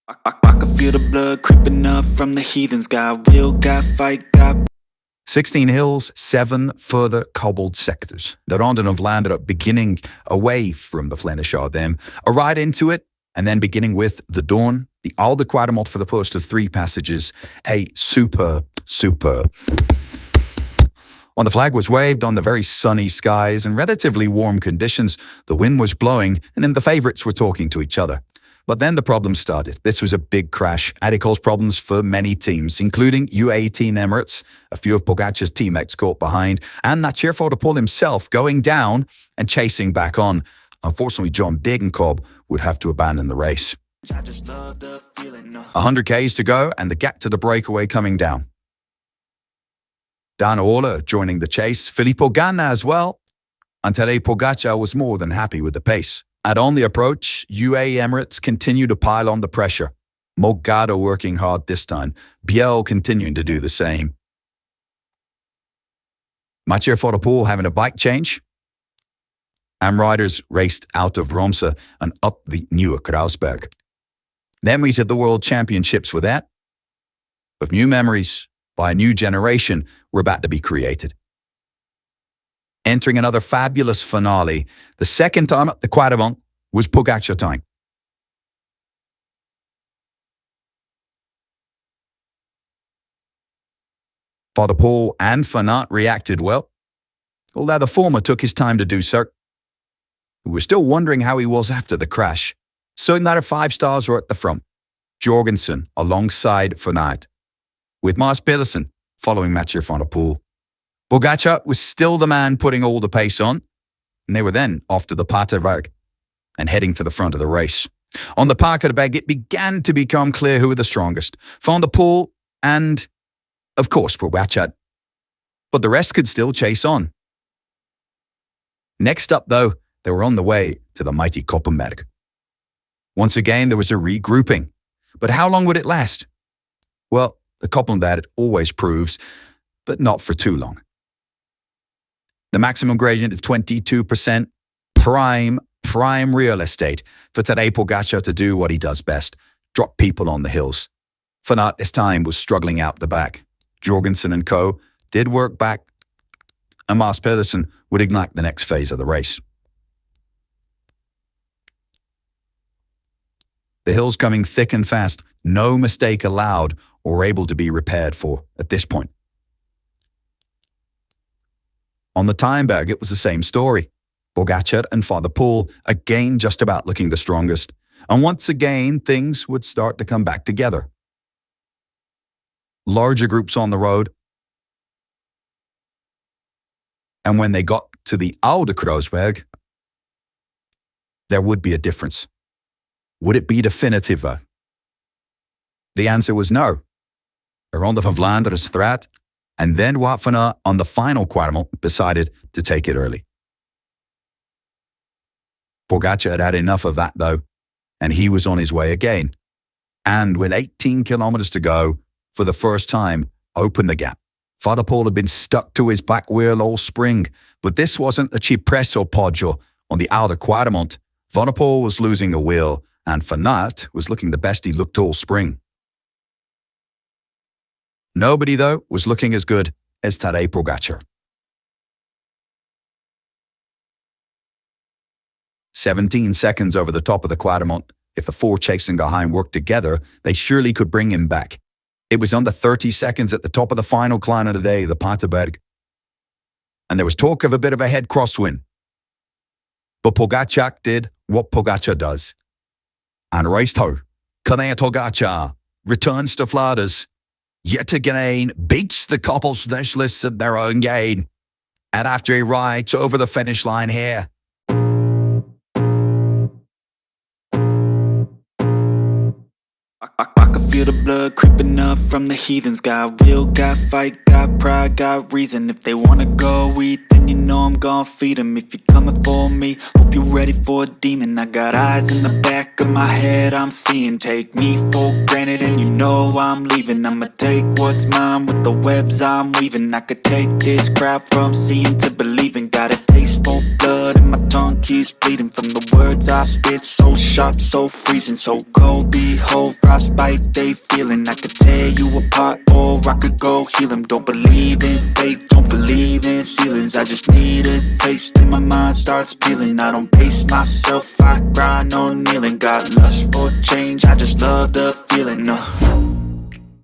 I can feel the blood creeping up from the heathens. Got will, got fight, got 16 hills, 7 further cobbled sectors. The Ronde of Flanders beginning away from the Flanders Ardennes, a ride into it, and then beginning with the Dawn, the Oude Quadremont for the first of 3 passages, a super. When the flag was waved on the very sunny skies and relatively warm conditions, the wind was blowing and then the favourites were talking to each other. But then the problem started. This was a big crash, and it caused problems for many teams, including UAE Team Emirates, a few of Pogacar's teammates caught behind, and Mathieu van der Poel himself going down and chasing back on. Unfortunately, John Degenkolb would have to abandon the race. 100 Ks to go, and the gap to the breakaway coming down. Dan Orla joining the chase, Filippo Ganna as well, and Tadej Pogacar was more than happy with the pace. And on the approach, UAE Emirates continue to pile on the pressure. Morgado working hard this time, Biel continuing to do the same. Mathieu van der Poel having a bike change, and riders raced out of Romse and up the Nieuwe Kruisberg. Then we did the World Championships with that, with new memories by a new generation were about to be created. Entering another fabulous finale, the second time up the Quadremont was Pogacar time. Van der Poel and Van Aert reacted well, although the former took his time to do so. We were still wondering how he was after the crash. Certain that our 5 stars were at the front. Jorgensen alongside Van Aert, with Mads Pedersen following Mathieu van der Poel. Pogacar was still the man putting all the pace on, and they were then off to the Paterberg and heading for the front of the race. On the Paterberg, it began to become clear who were the strongest, Van der Poel and, of course, Pogacar. But the rest could still chase on. Next up, though, they were on the way to the mighty Koppenberg. Once again, there was a regrouping. But how long would it last? Well, the Koppenberg always proves, but not for too long. The maximum gradient is 22%, prime real estate for Tadej Pogacar to do what he does best, drop people on the hills. Van Aert this time was struggling out the back. Jorgensen and co. did work back, and Mads Pedersen would ignite the next phase of the race. The hills coming thick and fast, no mistake allowed or able to be repaired for at this point. On the Tijnberg, it was the same story. Pogacar and Van der Poel again just about looking the strongest. And once again, things would start to come back together. Larger groups on the road. And when they got to the Oude Kruisberg, there would be a difference. Would it be definitive? The answer was no. The Ronde van Vlaanderen threat, and then Wout van Aert on the final Quadremont decided to take it early. Pogacar had had enough of that though, and he was on his way again. And with 18 kilometers to go, for the first time, opened the gap. Van der Poel had been stuck to his back wheel all spring, but this wasn't a Cipresso Poggio on the Oude Quadremont. Van der Poel was losing a wheel, and Van Aert was looking the best he looked all spring. Nobody, though, was looking as good as Tadej Pogacar. 17 seconds over the top of the Quadremont. If the 4 chasing behind worked together, they surely could bring him back. It was under 30 seconds at the top of the final climb of the day, the Paterberg. And there was talk of a bit of a head crosswind. But Pogacar did what Pogacar does. And raced home. Tadej Pogacar returns to Flanders. Yet again, beats the cobbles specialists at their own game. And after he rides over the finish line here, I can feel the blood creeping up from the heathens. Got will, got fight, got pride, got reason. If they wanna go eat, then you know I'm gon' feed them. If you're coming for me, hope you're ready for a demon. I got eyes in the back of my head, I'm seeing. Take me for granted and you know I'm leaving. I'ma take what's mine with the webs I'm weaving. I could take this crowd from seeing to believing. Got a taste for blood and my tongue keeps bleeding from the words I spit. So sharp, so freezing, so cold. Behold, frostbite they feeling. I could tear you apart or I could go heal them. Don't believe in fate, don't believe in ceilings. I just need a taste and my mind starts peeling. I don't pace myself, I grind on kneeling. Got lust for change, I just love the feeling.